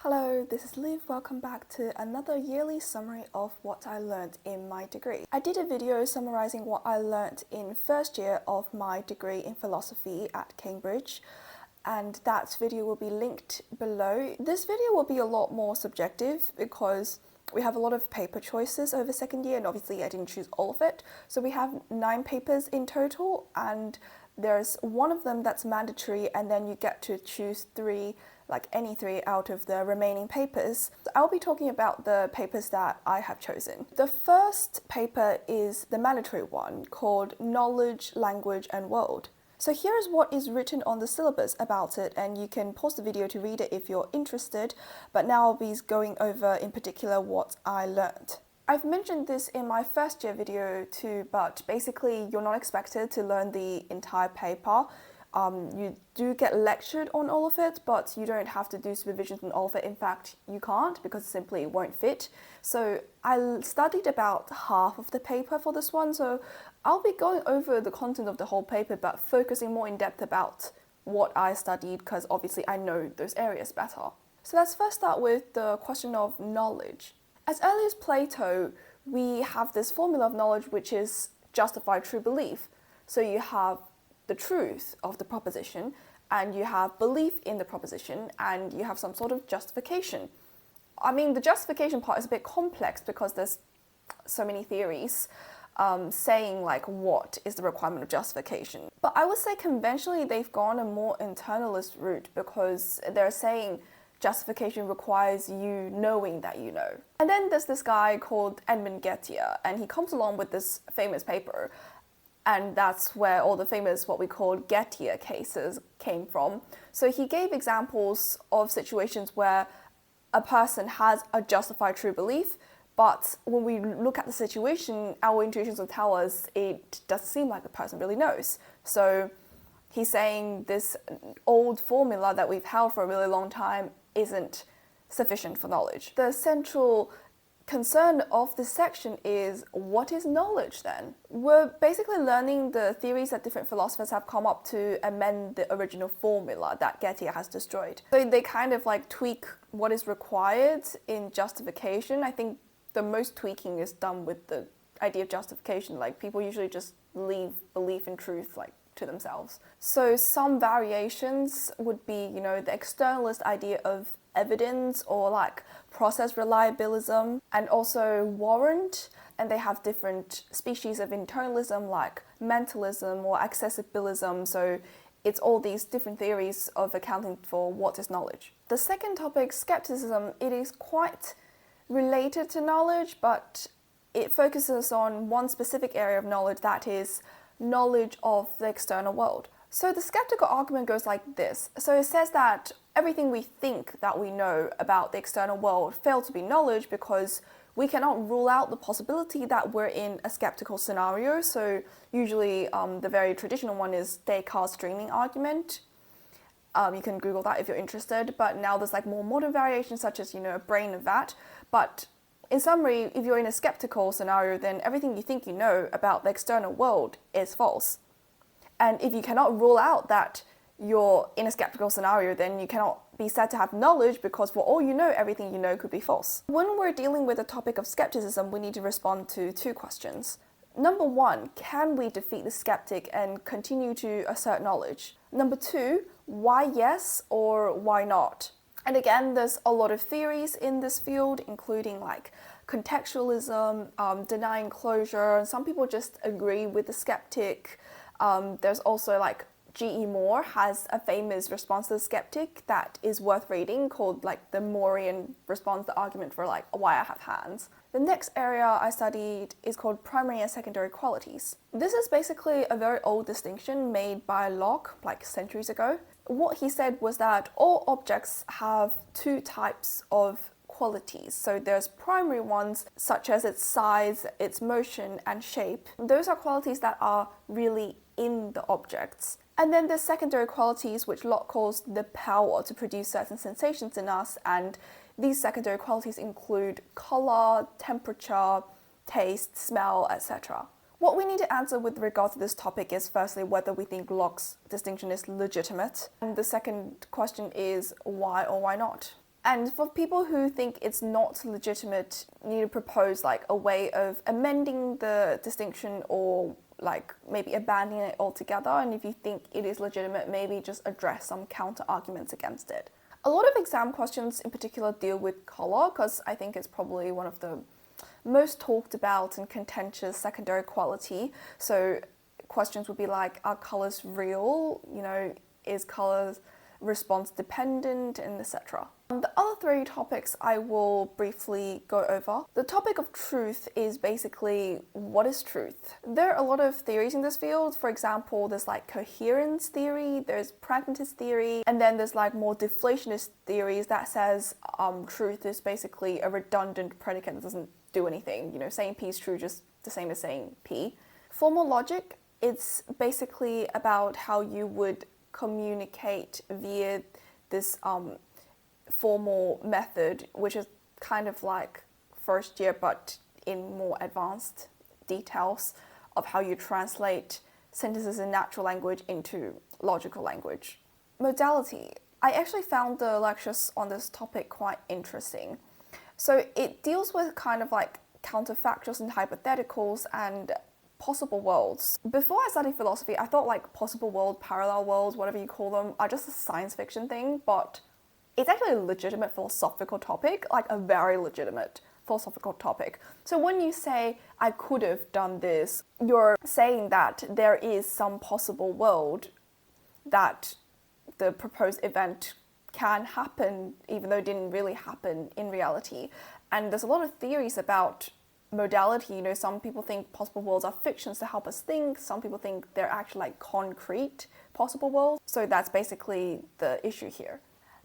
Hello, this is Liv. Welcome back to another yearly summary of what I learned in my degree. I did a video summarising what I learned in first year of my degree in philosophy at Cambridge, and that video will be linked below. This video will be a lot more subjective because we have a lot of paper choices over second year, and obviously I didn't choose all of it. So we have 9 papers in total, and there's one of them that's mandatory, and then you get to choose 3, like any 3 out of the remaining papers. I'll be talking about the papers that I have chosen. The first paper is the mandatory one called Knowledge, Language and World. So here is what is written on the syllabus about it, and you can pause the video to read it if you're interested, but now I'll be going over in particular what I learned. I've mentioned this in my first year video too, but basically you're not expected to learn the entire paper. You do get lectured on all of it, but you don't have to do supervisions on all of it. In fact, you can't because it simply won't fit. So I studied about half of the paper for this one, so I'll be going over the content of the whole paper, but focusing more in depth about what I studied because obviously I know those areas better. So let's first start with the question of knowledge. As early as Plato, we have this formula of knowledge which is justified true belief. So you have the truth of the proposition, and you have belief in the proposition, and you have some sort of justification. I mean, the justification part is a bit complex because there's so many theories saying like what is the requirement of justification. But I would say conventionally they've gone a more internalist route because they're saying justification requires you knowing that you know. And then there's this guy called Edmund Gettier, and he comes along with this famous paper, and that's where all the famous what we call Gettier cases came from. So he gave examples of situations where a person has a justified true belief, but when we look at the situation, our intuitions will tell us it doesn't seem like the person really knows. So he's saying this old formula that we've held for a really long time isn't sufficient for knowledge. The central concern of this section is, what is knowledge then? We're basically learning the theories that different philosophers have come up to amend the original formula that Gettier has destroyed. So they kind of like tweak what is required in justification. I think the most tweaking is done with the idea of justification. Like people usually just leave belief in truth like to themselves. So some variations would be, the externalist idea of evidence or like process reliabilism, and also warrant, and they have different species of internalism like mentalism or accessibilism. So it's all these different theories of accounting for what is knowledge. The second topic, skepticism, it is quite related to knowledge, but it focuses on one specific area of knowledge, that is knowledge of the external world. So the skeptical argument goes like this. So it says that everything we think that we know about the external world fails to be knowledge because we cannot rule out the possibility that we're in a skeptical scenario. So usually the very traditional one is Descartes' dreaming argument. You can Google that if you're interested, but now there's like more modern variations such as, a brain of that. But in summary, if you're in a skeptical scenario, then everything you think you know about the external world is false. And if you cannot rule out that you're in a skeptical scenario, then you cannot be said to have knowledge because for all you know, everything you know could be false. When we're dealing with the topic of skepticism, we need to respond to 2 questions. Number 1, can we defeat the skeptic and continue to assert knowledge? Number 2, why yes or why not? And again, there's a lot of theories in this field, including like contextualism, denying closure, and some people just agree with the skeptic. There's also like G.E. Moore has a famous response to the skeptic that is worth reading called like the Moorean response, the argument for like why I have hands. The next area I studied is called primary and secondary qualities. This is basically a very old distinction made by Locke like centuries ago. What he said was that all objects have 2 types of qualities. So there's primary ones such as its size, its motion and shape. Those are qualities that are really in the objects. And then there's secondary qualities which Locke calls the power to produce certain sensations in us, and these secondary qualities include color, temperature, taste, smell, etc. What we need to answer with regard to this topic is firstly whether we think Locke's distinction is legitimate, and the second question is why or why not. And for people who think it's not legitimate, you need to propose like a way of amending the distinction or like maybe abandoning it altogether. And if you think it is legitimate, maybe just address some counter arguments against it. A lot of exam questions in particular deal with color because I think it's probably one of the most talked about and contentious secondary quality. So questions would be like, are colors real? You know, is colors response dependent, and etc. The other three topics I will briefly go over. The topic of truth is basically, what is truth? There are a lot of theories in this field. For example, there's like coherence theory, there's pragmatist theory, and then there's like more deflationist theories that says truth is basically a redundant predicate that doesn't do anything. You know, saying P is true just the same as saying P. Formal logic, it's basically about how you would communicate via this formal method, which is kind of like first year but in more advanced details of how you translate sentences in natural language into logical language. Modality. I actually found the lectures on this topic quite interesting. So it deals with kind of like counterfactuals and hypotheticals and possible worlds. Before I studied philosophy, I thought like possible world, parallel worlds, whatever you call them, are just a science fiction thing, but it's actually a legitimate philosophical topic, like a very legitimate philosophical topic. So when you say, I could have done this, you're saying that there is some possible world that the proposed event can happen, even though it didn't really happen in reality. And there's a lot of theories about modality. You know, some people think possible worlds are fictions to help us think. Some people think they're actually like concrete possible worlds. So that's basically the issue here.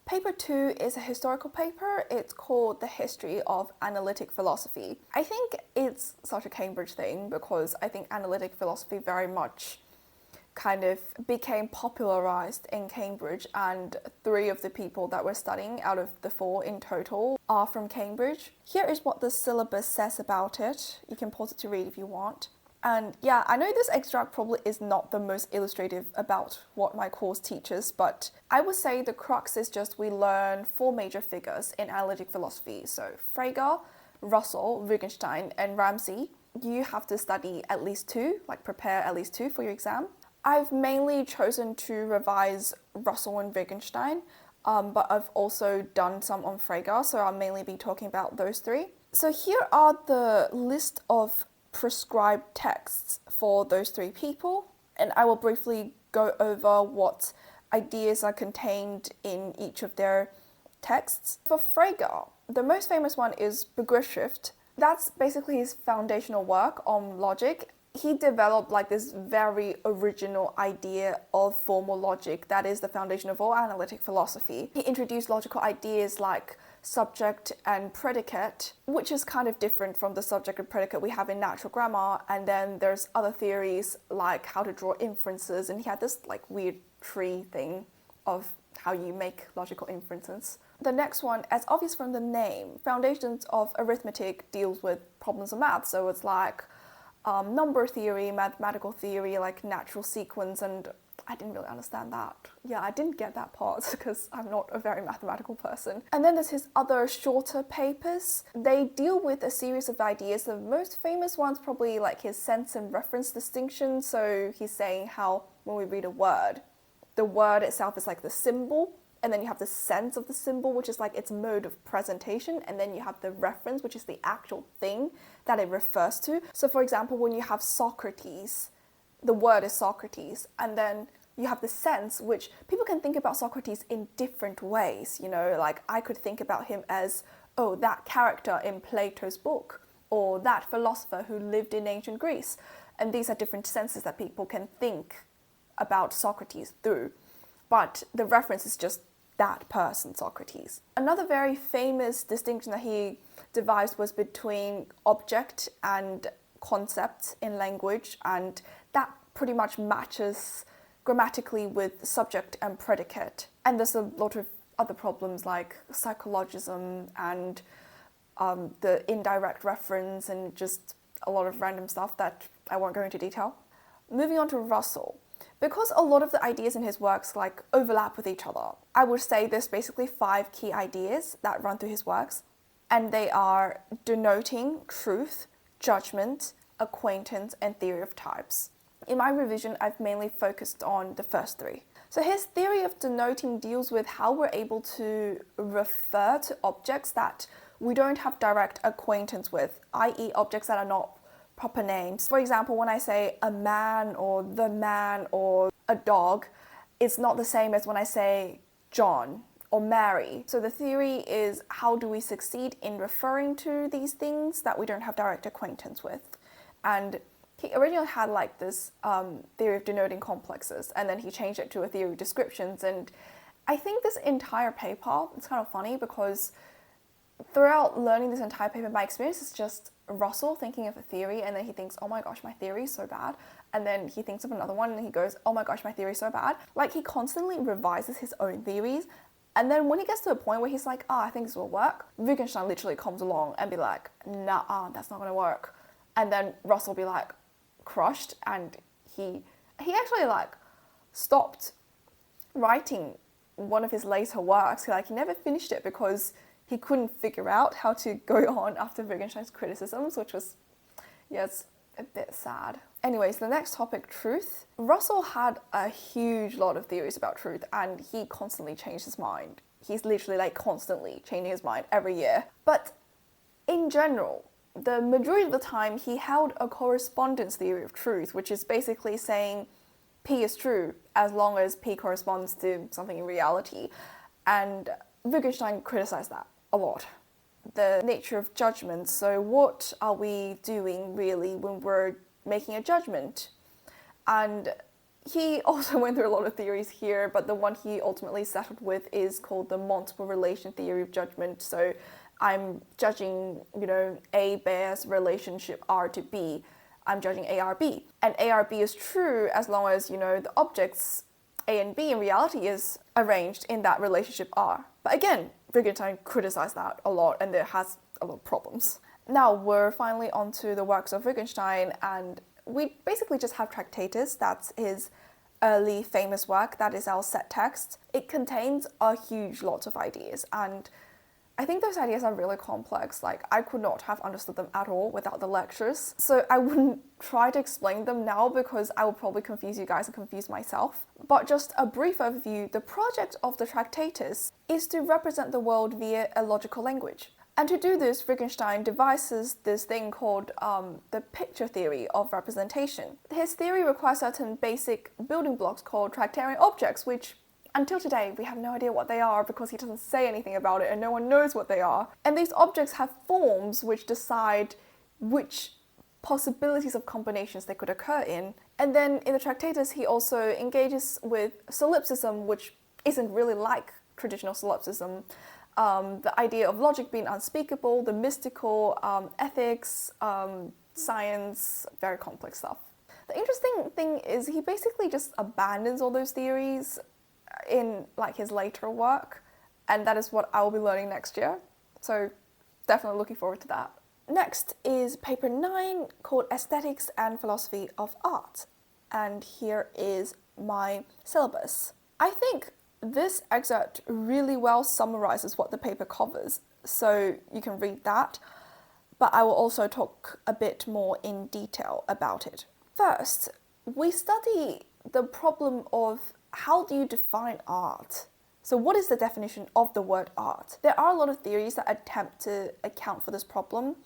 Paper 2 is a historical paper. It's called The History of Analytic Philosophy. I think it's such a Cambridge thing because I think analytic philosophy very much kind of became popularized in Cambridge, and 3 of the people that we're studying out of the 4 in total are from Cambridge. Here is what the syllabus says about it. You can pause it to read if you want. And yeah, I know this extract probably is not the most illustrative about what my course teaches, but I would say the crux is just we learn 4 major figures in analytic philosophy. So Frege, Russell, Wittgenstein, and Ramsey. You have to study at least 2, like prepare at least 2 for your exam. I've mainly chosen to revise Russell and Wittgenstein, but I've also done some on Frege, so I'll mainly be talking about those 3. So here are the list of prescribed texts for those 3 people, and I will briefly go over what ideas are contained in each of their texts. For Frege, the most famous one is Begriffsschrift. That's basically his foundational work on logic. He developed like this very original idea of formal logic that is the foundation of all analytic philosophy. He introduced logical ideas like subject and predicate, which is kind of different from the subject and predicate we have in natural grammar. And then there's other theories like how to draw inferences, and he had this like weird tree thing of how you make logical inferences. The next one, as obvious from the name, Foundations of Arithmetic deals with problems of math. So it's like number theory, mathematical theory, like natural sequence, and I didn't really understand that. Yeah, I didn't get that part because I'm not a very mathematical person. And then there's his other shorter papers. They deal with a series of ideas. The most famous one's probably like his sense and reference distinction. So he's saying how when we read a word, the word itself is like the symbol, and then you have the sense of the symbol, which is like its mode of presentation, and then you have the reference, which is the actual thing that it refers to. So for example, when you have Socrates, the word is Socrates, and then you have the sense, which people can think about Socrates in different ways. You know, like I could think about him as, oh, that character in Plato's book, or that philosopher who lived in ancient Greece. And these are different senses that people can think about Socrates through. But the reference is just that person, Socrates. Another very famous distinction that he devised was between object and concept in language, and that pretty much matches grammatically with subject and predicate. And there's a lot of other problems like psychologism and the indirect reference and just a lot of random stuff that I won't go into detail. Moving on to Russell. Because a lot of the ideas in his works like overlap with each other, I would say there's basically 5 key ideas that run through his works, and they are denoting, truth, judgment, acquaintance, and theory of types. In my revision, I've mainly focused on the first 3. So his theory of denoting deals with how we're able to refer to objects that we don't have direct acquaintance with, i.e. objects that are not proper names. For example, when I say a man or the man or a dog, it's not the same as when I say John or Mary. So the theory is, how do we succeed in referring to these things that we don't have direct acquaintance with? And he originally had like this theory of denoting complexes, and then he changed it to a theory of descriptions. And I think this entire paper, it's kind of funny because throughout learning this entire paper, my experience is just Russell thinking of a theory, and then he thinks, oh my gosh, my theory is so bad. And then he thinks of another one and he goes, oh my gosh, my theory is so bad. Like, he constantly revises his own theories. And then when he gets to a point where he's like, I think this will work, Wittgenstein literally comes along and be like, nah, that's not gonna work. And then Russell will be like crushed, and he actually like stopped writing one of his later works. Like, he never finished it because he couldn't figure out how to go on after Wittgenstein's criticisms, which was, it's a bit sad. Anyways, the next topic, truth. Russell had a huge lot of theories about truth, and he constantly changed his mind. He's literally like constantly changing his mind every year. But in general, the majority of the time, he held a correspondence theory of truth, which is basically saying P is true as long as P corresponds to something in reality. And Wittgenstein criticized that a lot. The nature of judgment. So what are we doing really when we're making a judgment? And he also went through a lot of theories here, but the one he ultimately settled with is called the multiple relation theory of judgment. So I'm judging, A bears relationship R to B. I'm judging A, R, B. And A, R, B is true as long as, the objects A and B in reality is arranged in that relationship R. But again, Wittgenstein criticized that a lot, and there has a lot of problems. Now we're finally onto the works of Wittgenstein, and we basically just have Tractatus. That's his early famous work. That is our set text. It contains a huge lot of ideas, and I think those ideas are really complex. Like, I could not have understood them at all without the lectures. So I wouldn't try to explain them now because I will probably confuse you guys and confuse myself. But just a brief overview, the project of the Tractatus is to represent the world via a logical language. And to do this, Wittgenstein devises this thing called the picture theory of representation. His theory requires certain basic building blocks called Tractarian objects, which until today, we have no idea what they are because he doesn't say anything about it and no one knows what they are. And these objects have forms which decide which possibilities of combinations they could occur in. And then in the Tractatus, he also engages with solipsism, which isn't really like traditional solipsism. The idea of logic being unspeakable, the mystical, ethics, science, very complex stuff. The interesting thing is he basically just abandons all those theories in like his later work, and that is what I will be learning next year. So definitely looking forward to that. Next is paper 9 called Aesthetics and Philosophy of Art. And here is my syllabus. I think this excerpt really well summarizes what the paper covers, so you can read that, but I will also talk a bit more in detail about it. First, we study the problem of how do you define art? So what is the definition of the word art? There are a lot of theories that attempt to account for this problem,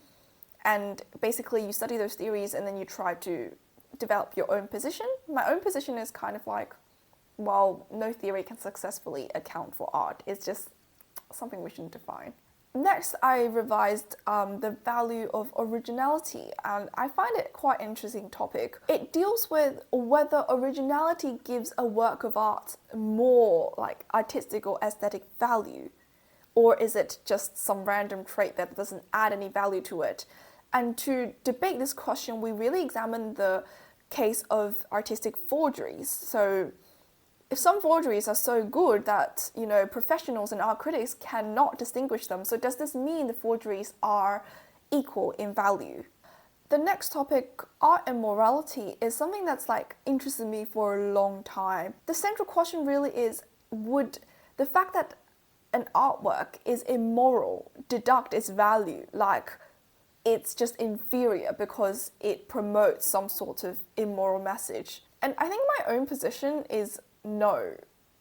and basically you study those theories and then you try to develop your own position. My own position is kind of like, well, no theory can successfully account for art. It's just something we shouldn't define. Next, I revised the value of originality, and I find it quite an interesting topic. It deals with whether originality gives a work of art more like artistic or aesthetic value, or is it just some random trait that doesn't add any value to it? And to debate this question, we really examine the case of artistic forgeries. So if some forgeries are so good that, professionals and art critics cannot distinguish them, so does this mean the forgeries are equal in value? The next topic, art and morality, is something that's like interested me for a long time. The central question really is, would the fact that an artwork is immoral deduct its value, like it's just inferior because it promotes some sort of immoral message? And I think my own position is no,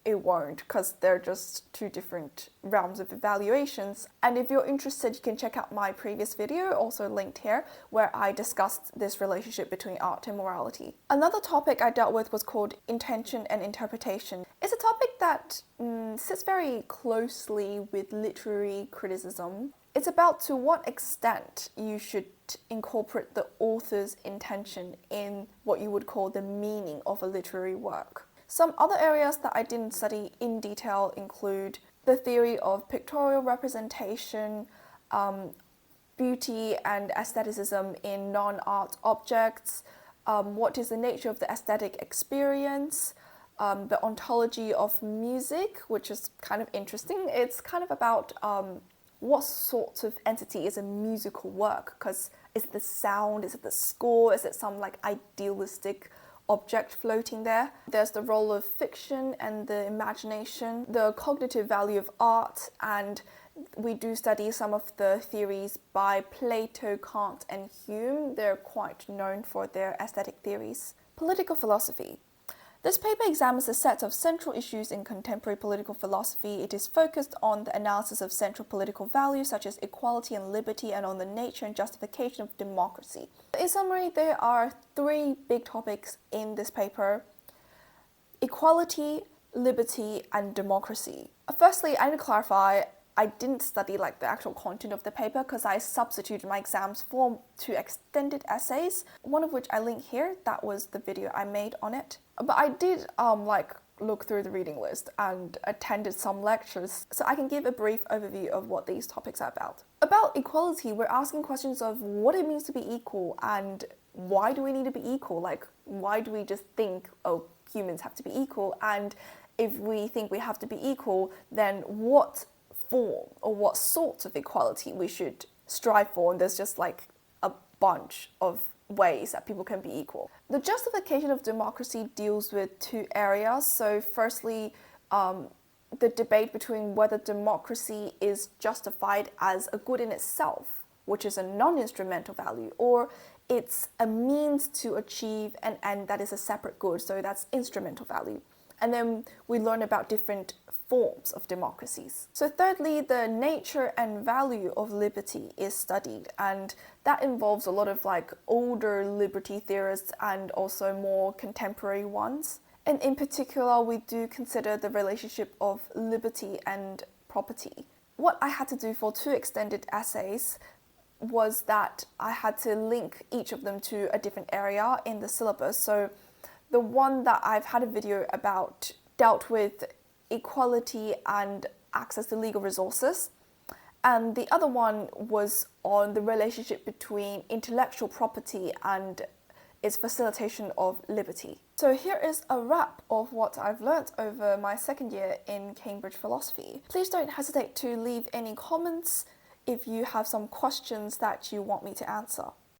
it won't, because they're just two different realms of evaluations. And if you're interested, you can check out my previous video, also linked here, where I discussed this relationship between art and morality. Another topic I dealt with was called intention and interpretation. It's a topic that sits very closely with literary criticism. It's about to what extent you should incorporate the author's intention in what you would call the meaning of a literary work. Some other areas that I didn't study in detail include the theory of pictorial representation, beauty and aestheticism in non-art objects, what is the nature of the aesthetic experience, the ontology of music, which is kind of interesting. It's kind of about what sort of entity is a musical work, because is it the sound, is it the score, is it some like idealistic object floating there? There's the role of fiction and the imagination, the cognitive value of art, and we do study some of the theories by Plato, Kant, and Hume. They're quite known for their aesthetic theories. Political philosophy. This paper examines a set of central issues in contemporary political philosophy. It is focused on the analysis of central political values such as equality and liberty, and on the nature and justification of democracy. In summary, there are three big topics in this paper: equality, liberty, and democracy. Firstly, I need to clarify, I didn't study like the actual content of the paper because I substituted my exams for two extended essays, one of which I link here. That was the video I made on it. But I did look through the reading list and attended some lectures, so I can give a brief overview of what these topics are about. About equality, we're asking questions of what it means to be equal and why do we need to be equal? Like, why do we just think, oh, humans have to be equal? And if we think we have to be equal, then what form or what sort of equality we should strive for? And there's just like a bunch of ways that people can be equal. The justification of democracy deals with two areas. So firstly, the debate between whether democracy is justified as a good in itself, which is a non-instrumental value, or it's a means to achieve an end that is a separate good, so that's instrumental value. And then we learn about different forms of democracies. So thirdly, the nature and value of liberty is studied, and that involves a lot of like older liberty theorists and also more contemporary ones. And in particular, we do consider the relationship of liberty and property. What I had to do for two extended essays was that I had to link each of them to a different area in the syllabus. So the one that I've had a video about dealt with equality and access to legal resources, and the other one was on the relationship between intellectual property and its facilitation of liberty. So here is a wrap of what I've learnt over my second year in Cambridge philosophy. Please don't hesitate to leave any comments if you have some questions that you want me to answer.